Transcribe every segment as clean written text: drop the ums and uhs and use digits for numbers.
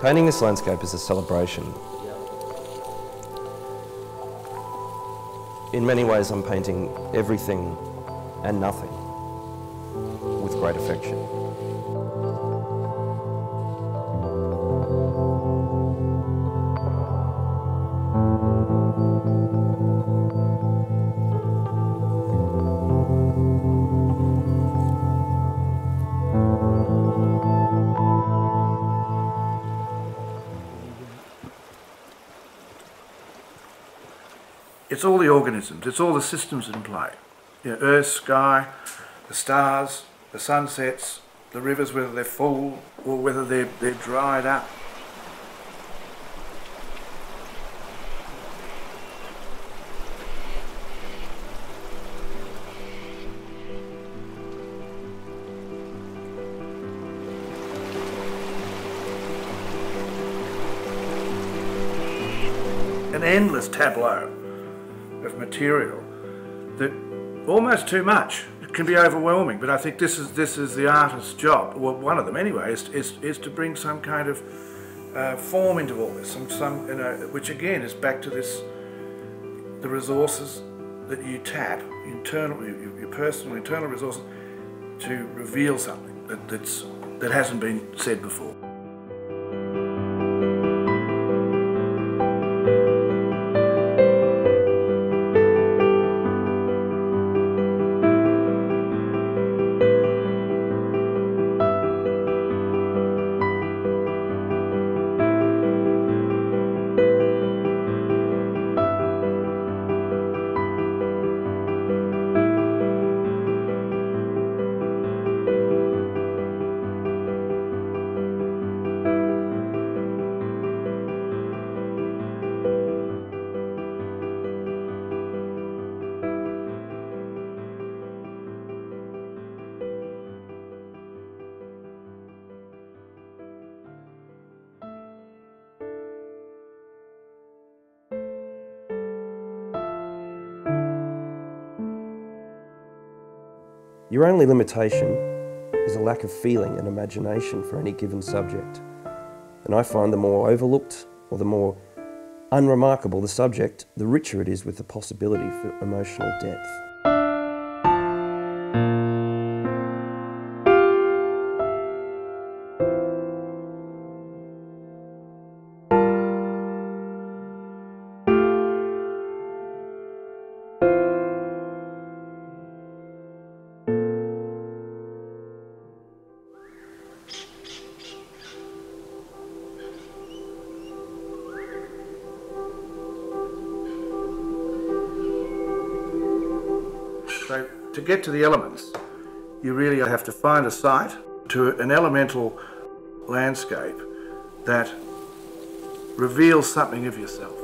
Painting this landscape is a celebration. In many ways, I'm painting everything and nothing with great affection. It's all the organisms, it's all the systems in play. You know, earth, sky, the stars, the sunsets, the rivers, whether they're full or whether they're dried up. An endless tableau of material that almost too much. It can be overwhelming, but I think this is the artist's job, well, one of them anyway, is to bring some kind of form into all this, which again is back to the resources that you tap, your personal internal resources, to reveal something that hasn't been said before. Your only limitation is a lack of feeling and imagination for any given subject. And I find the more overlooked or the more unremarkable the subject, the richer it is with the possibility for emotional depth. So to get to the elements, you really have to find a site to an elemental landscape that reveals something of yourself.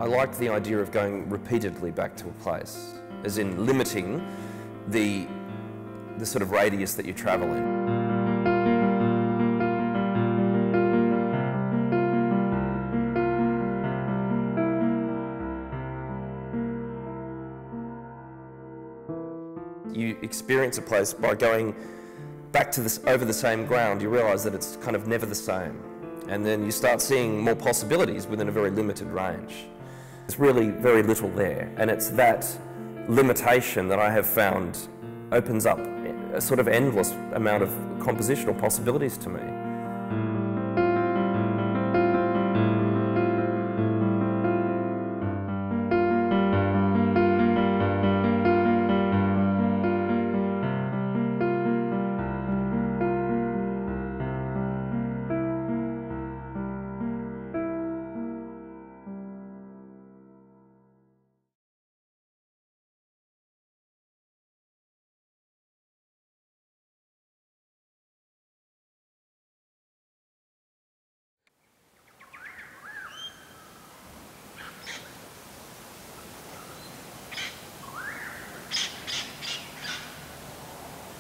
I liked the idea of going repeatedly back to a place, as in limiting the sort of radius that you travel in. You experience a place by going back to over the same ground. You realise that it's kind of never the same. And then you start seeing more possibilities within a very limited range. There's really very little there, and it's that limitation that I have found opens up a sort of endless amount of compositional possibilities to me.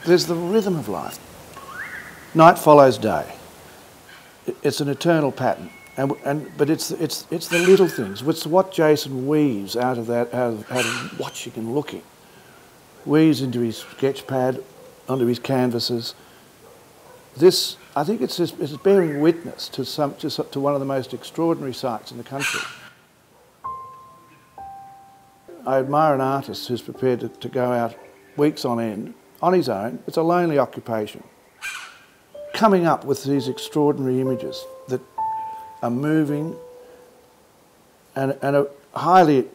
there's the rhythm of life. Night follows day. It's an eternal pattern, but it's the little things. It's what Jason weaves out of that, out of watching and looking. Weaves into his sketch pad, onto his canvases. This, I think, it's bearing witness to one of the most extraordinary sights in the country. I admire an artist who's prepared to go out weeks on end, on his own. It's a lonely occupation, coming up with these extraordinary images that are moving and are highly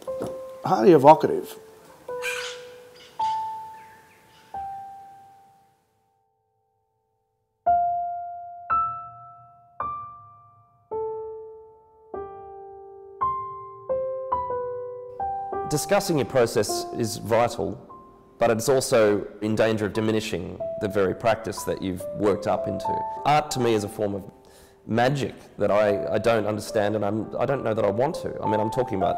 evocative. Discussing your process is vital, but it's also in danger of diminishing the very practice that you've worked up into. Art to me is a form of magic that I don't understand, and I don't know that I want to. I mean, I'm talking about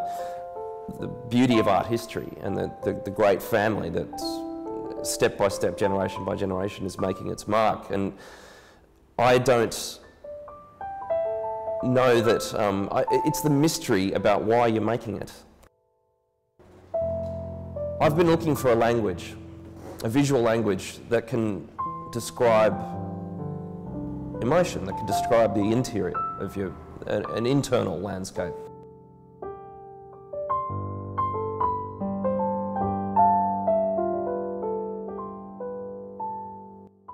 the beauty of art history and the great family that step by step, generation by generation is making its mark. And I don't know that, it's the mystery about why you're making it. I've been looking for a language, a visual language that can describe emotion, that can describe the interior of an internal landscape.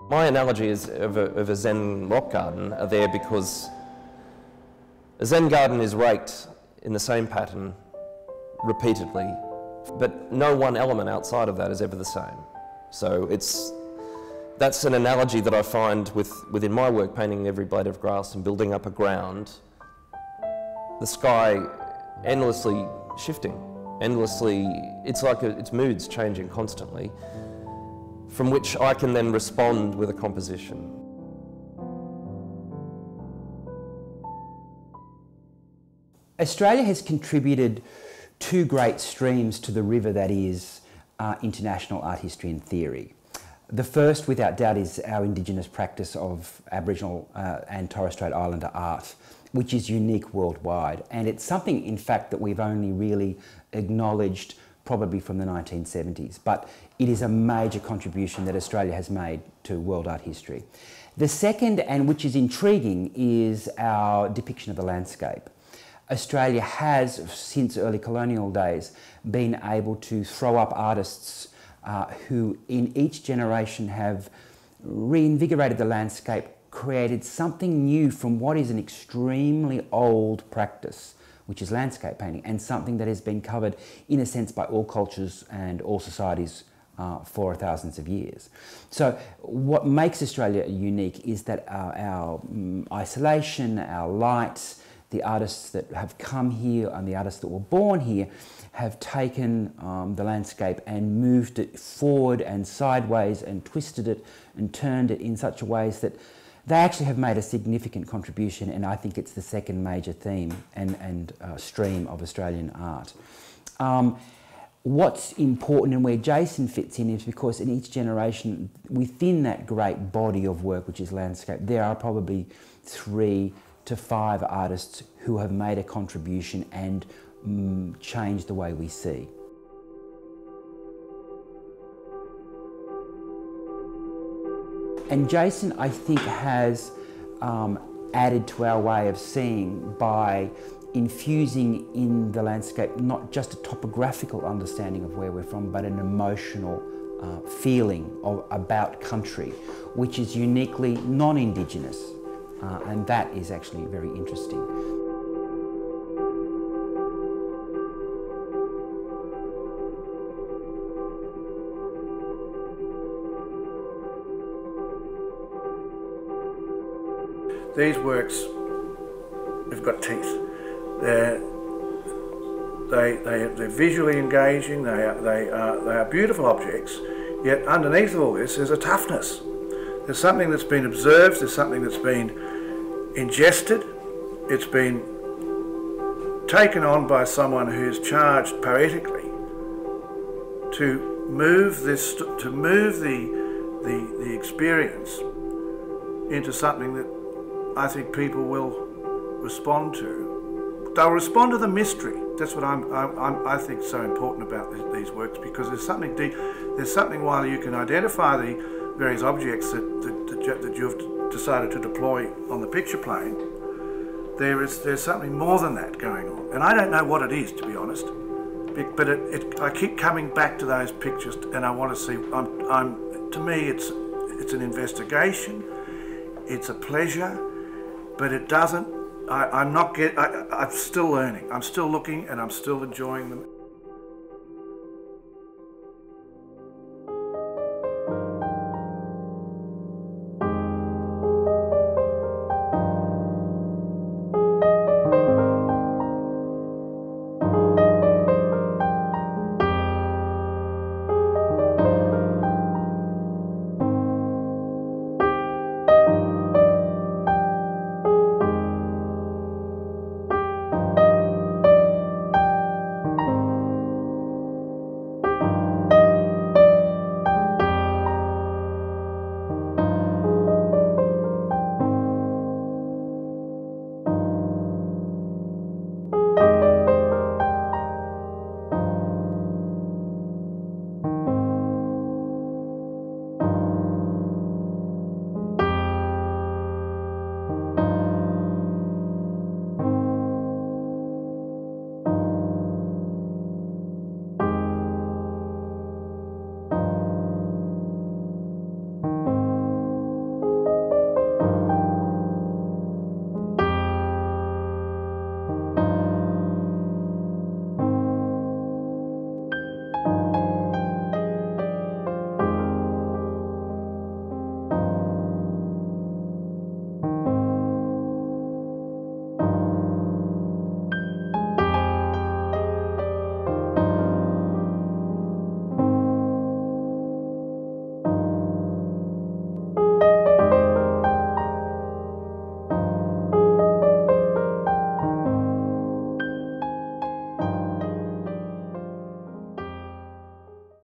My analogy is of a Zen rock garden are there because a Zen garden is raked in the same pattern repeatedly, but no one element outside of that is ever the same. So that's an analogy that I find within my work, painting every blade of grass and building up a ground. The sky endlessly shifting, endlessly, it's like its moods changing constantly, from which I can then respond with a composition. Australia has contributed two great streams to the river that is international art history and theory. The first, without doubt, is our Indigenous practice of Aboriginal and Torres Strait Islander art, which is unique worldwide. And it's something, in fact, that we've only really acknowledged probably from the 1970s. But it is a major contribution that Australia has made to world art history. The second, and which is intriguing, is our depiction of the landscape. Australia has, since early colonial days, been able to throw up artists who in each generation have reinvigorated the landscape, created something new from what is an extremely old practice, which is landscape painting, and something that has been covered, in a sense, by all cultures and all societies for thousands of years. So what makes Australia unique is that our isolation, our light, the artists that have come here and the artists that were born here have taken the landscape and moved it forward and sideways and twisted it and turned it in such a ways that they actually have made a significant contribution, and I think it's the second major theme and stream of Australian art. What's important and where Jason fits in is because in each generation, within that great body of work, which is landscape, there are probably 3 to 5 artists who have made a contribution and changed the way we see. And Jason, I think, has added to our way of seeing by infusing in the landscape not just a topographical understanding of where we're from, but an emotional feeling about country, which is uniquely non-Indigenous. And that is actually very interesting. These works have got teeth. They're visually engaging, they are beautiful objects, yet underneath all this there's a toughness. There's something that's been observed, there's something that's been ingested, it's been taken on by someone who's charged poetically to move the the experience into something that I think people will respond to. They'll respond to the mystery. That's what I think is so important about these works, because there's something deep. There's something, while you can identify the various objects that you've decided to deploy on the picture plane, there's something more than that going on, and I don't know what it is, to be honest. But I keep coming back to those pictures, and I want to see. To me, it's an investigation. It's a pleasure, but it doesn't. I'm still learning. I'm still looking, and I'm still enjoying them.